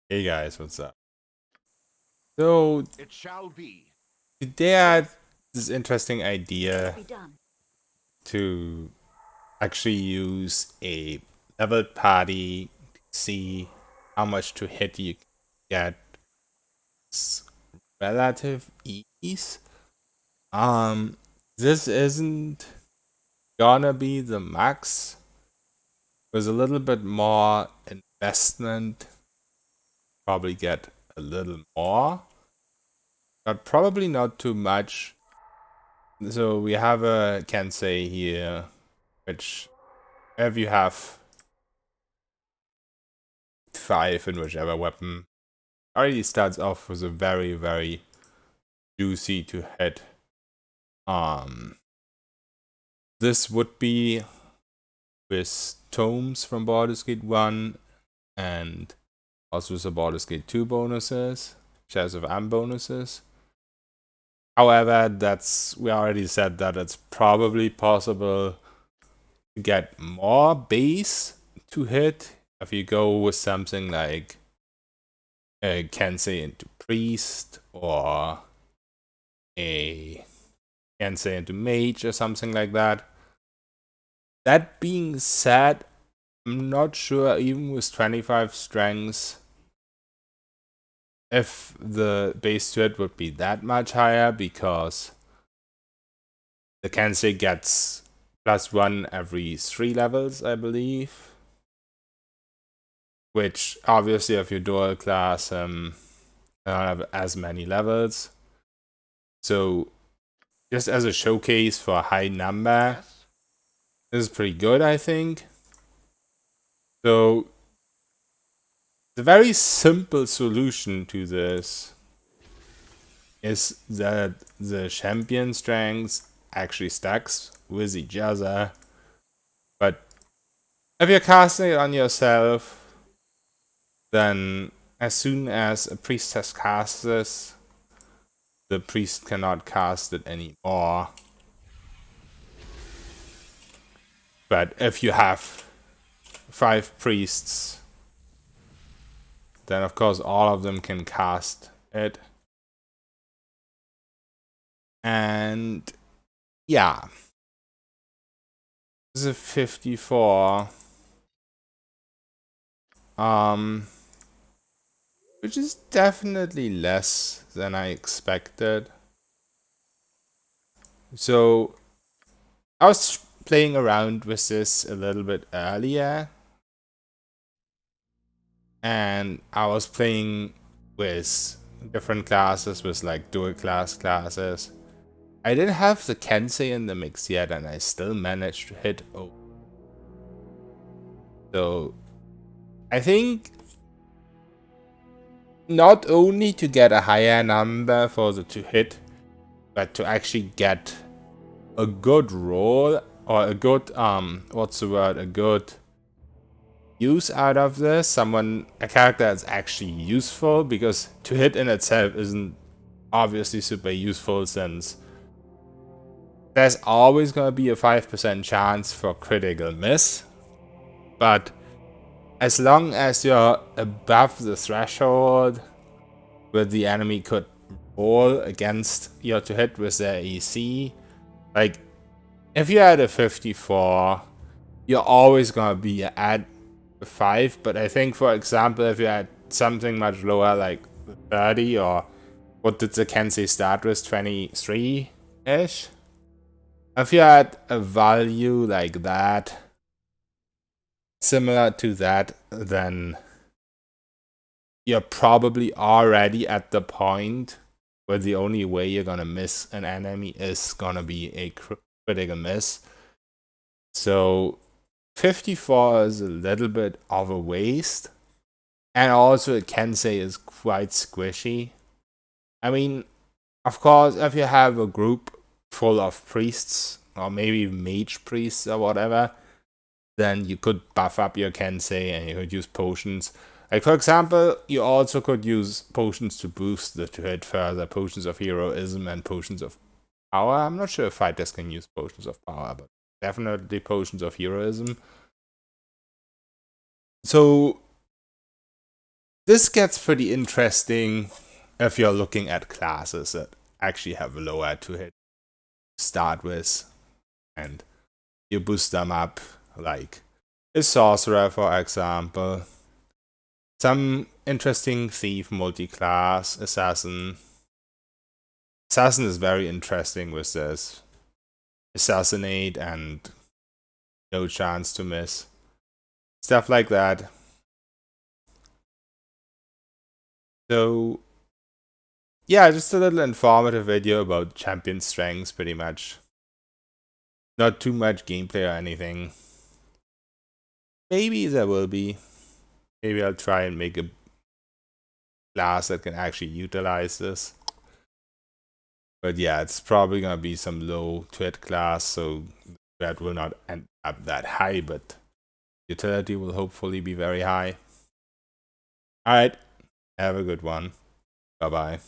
Hey guys, what's up? So It shall be. today I had this interesting idea Be done. to actually use a leveled party to see how much to hit you get s- relative ease. Um, this isn't gonna be the max. There's a little bit more investment, probably get a little more, but probably not too much. So we have a Kensei here, which if you have 5 in whichever weapon, already starts off with a very juicy to hit. Um, this would be with tomes from Baldur's Gate 1 and also with the Baldur's Gate 2 bonuses, shares of Am bonuses. However, we already said that it's probably possible to get more base to hit if you go with something like Kensei into Priest or a Kensei into Mage or something like that. That being said, I'm not sure even with 25 strengths if the base to it would be that much higher because the Kensei gets +1 every 3 levels, I believe. Which obviously if you dual class don't have as many levels. So just as a showcase for a high number, Yes? this is pretty good, I think. So the very simple solution to this is that the champion strengths actually stacks with each other. But if you're casting it on yourself, then as soon as a priest has cast this, the priest cannot cast it anymore. But if you have 5 priests, then of course all of them can cast it. And yeah, this is a 54. Um, which is definitely less than I expected. So I was playing around with this a little bit earlier, and I was playing with different classes, with like dual classes. I didn't have the Kensei in the mix yet, and I still managed to hit. Oh, so I think not only to get a higher number for the to hit, but to actually get a good roll or a good what's the word, a good use out of this, a character that's actually useful, because to hit in itself isn't obviously super useful since there's always going to be a 5% chance for critical miss, but as long as you're above the threshold where the enemy could roll against your to hit with their AC, like if you're at a 54, you're always gonna be at 5. But I think, for example, if you're at something much lower, like 30, or what did the Kensei start with, 23 ish? If you're at a value like that, similar to that, then you're probably already at the point where the only way you're gonna miss an enemy is gonna be a critical miss. So 54 is a little bit of a waste. And also, it can say is quite squishy. I mean, of course, if you have a group full of priests, or maybe mage priests or whatever, then you could buff up your Kensei and you could use potions. Like, for example, you also could use potions to boost the to hit further, potions of heroism and potions of power. I'm not sure if fighters can use potions of power, but definitely potions of heroism. So This gets pretty interesting if you're looking at classes that actually have lower to hit to start with, and you boost them up, like a sorcerer, for example. Some interesting thief, multiclass, assassin. Assassin is very interesting with this. Assassinate and no chance to miss. Stuff like that. So, yeah, just a little informative video about champion strengths, pretty much. Not too much gameplay or anything. Maybe there will be. Maybe I'll try and make a class that can actually utilize this. But yeah, it's probably gonna be some low to hit class, so that will not end up that high, but utility will hopefully be very high. Alright, have a good one. Bye bye.